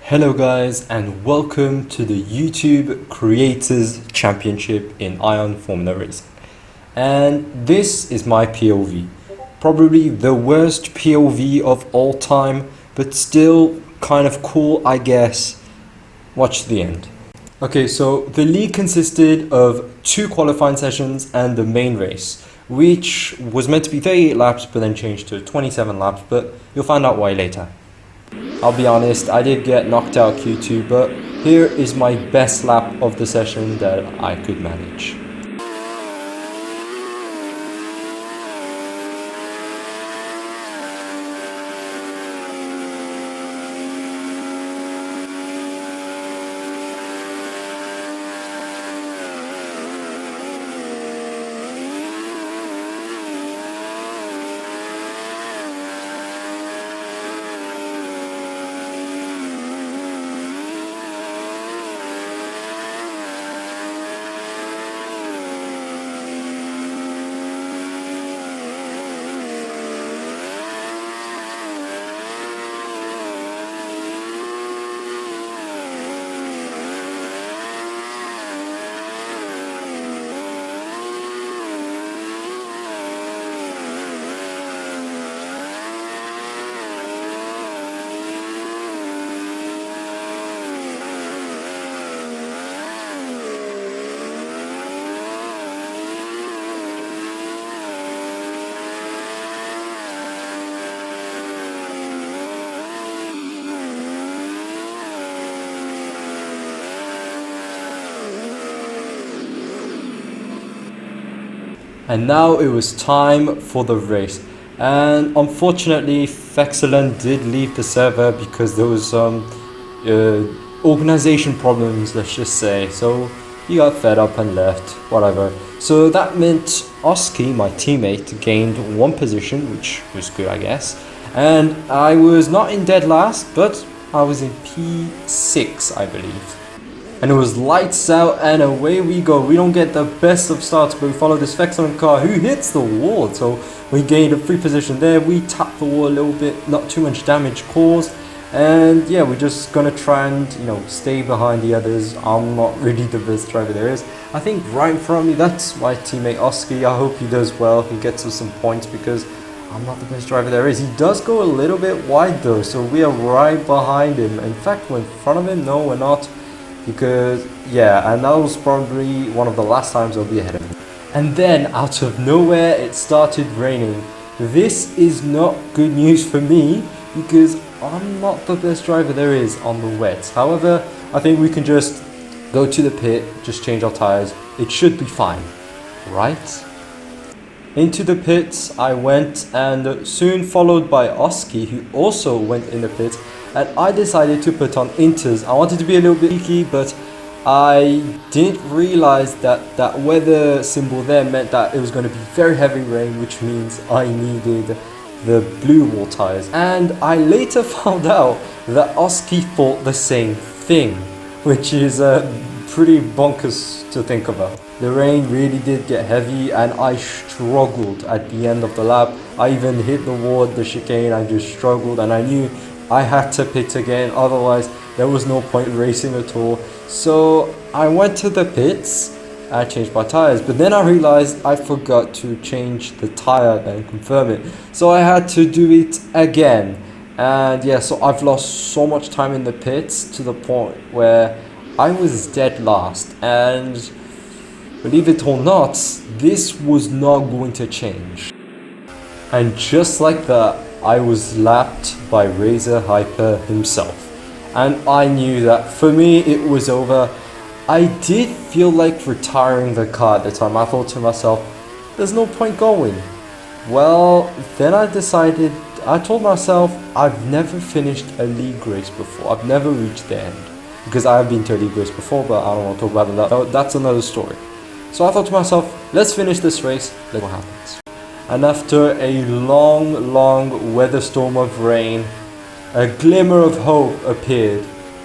Hello guys and welcome to the YouTube Creators Championship in Ion Formula Racing. And this is my POV. Probably the worst POV of all time, but still kind of cool, I guess. Watch the end. Okay, so the league consisted of 2 qualifying sessions and the main race, which was meant to be 38 laps but then changed to 27 laps, but you'll find out why later. I'll be honest, I did get knocked out Q2, but here is my best lap of the session that I could manage. And now it was time for the race, and unfortunately Fexcellent did leave the server because there was some organization problems, let's just say, so he got fed up and left, whatever. So that meant Oski, my teammate, gained 1 position, which was good I guess, and I was not in dead last, but I was in P6 I believe. And it was lights out and away we go. We don't get the best of starts, but we follow this Fexcellent car who hits the wall. So we gained a free position there. We tapped the wall a little bit, not too much damage caused. And yeah, we're just gonna try and, stay behind the others. I'm not really the best driver there is. I think right in front of me, that's my teammate Oski. I hope he does well. He gets us some points because I'm not the best driver there is. He does go a little bit wide though, so we are right behind him. In fact, we're in front of him. No, we're not. Because, yeah, and that was probably one of the last times I'll be ahead of him. And then, out of nowhere, it started raining. This is not good news for me, because I'm not the best driver there is on the wets. However, I think we can just go to the pit, just change our tires. It should be fine, right? Into the pits I went, and soon followed by Oski, who also went in the pits. And I decided to put on inters. I wanted to be a little bit cheeky, but I didn't realize that that weather symbol there meant that it was going to be very heavy rain, which means I needed the blue wall tires. And I later found out that Oski thought the same thing, which is pretty bonkers to think about. The rain really did get heavy and I struggled at the end of the lap. I even hit the wall at the chicane. I just struggled, and I knew I had to pit again, otherwise there was no point racing at all. So I went to the pits, I changed my tires, but then I realized I forgot to change the tire and confirm it. So I had to do it again. And yeah, so I've lost so much time in the pits to the point where I was dead last. And believe it or not, this was not going to change. And just like that, I was lapped by Razor Hyper himself. And I knew that for me it was over. I did feel like retiring the car at the time. I thought to myself, there's no point going. Well, then I told myself I've never finished a league race before. I've never reached the end. Because I have been to a league race before, but I don't want to talk about that. That's another story. So I thought to myself, let's finish this race, let's see what happens. And after a long weather storm of rain, a glimmer of hope appeared.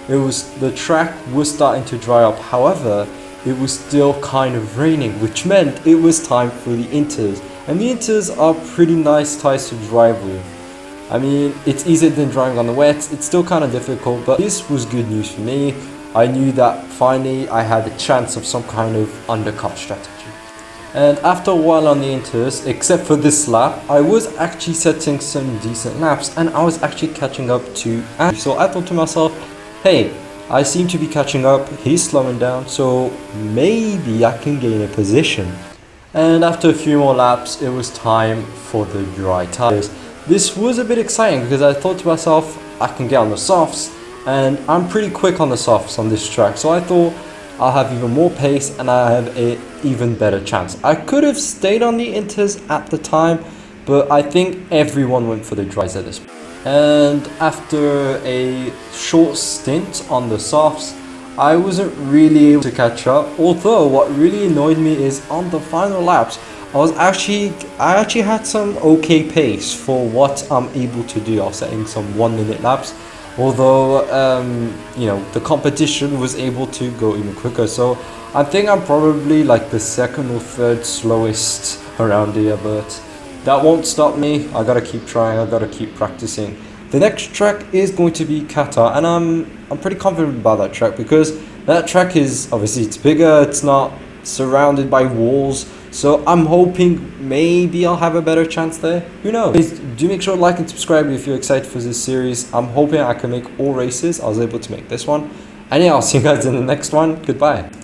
The track was starting to dry up. However, it was still kind of raining, which meant it was time for the inters. And the inters are pretty nice tires to drive with. I mean, it's easier than driving on the wet. It's still kind of difficult, but this was good news for me. I knew that finally I had a chance of some kind of undercut strategy. And after a while on the inters, except for this lap, I was actually setting some decent laps and I was actually catching up to Andrew. So I thought to myself, hey, I seem to be catching up, he's slowing down, so maybe I can gain a position. And after a few more laps, it was time for the dry tires. This was a bit exciting because I thought to myself, I can get on the softs, and I'm pretty quick on the softs on this track, so I thought I'll have even more pace and I have an even better chance. I could have stayed on the inters at the time, but I think everyone went for the dries at this point. And after a short stint on the softs, I wasn't really able to catch up, although what really annoyed me is on the final laps, I actually had some okay pace for what I'm able to do. I was setting some 1 minute laps, although you know, the competition was able to go even quicker. So I think I'm probably like the second or third slowest around here, but that won't stop me. I gotta keep trying, I gotta keep practicing. The next track is going to be Qatar, and I'm pretty confident about that track because that track is obviously it's bigger, it's not surrounded by walls, so I'm hoping maybe I'll have a better chance there. Who knows? Please do make sure to like and subscribe if you're excited for this series. I'm hoping I can make all races. I was able to make this one, and yeah, I'll see you guys in the next one. Goodbye.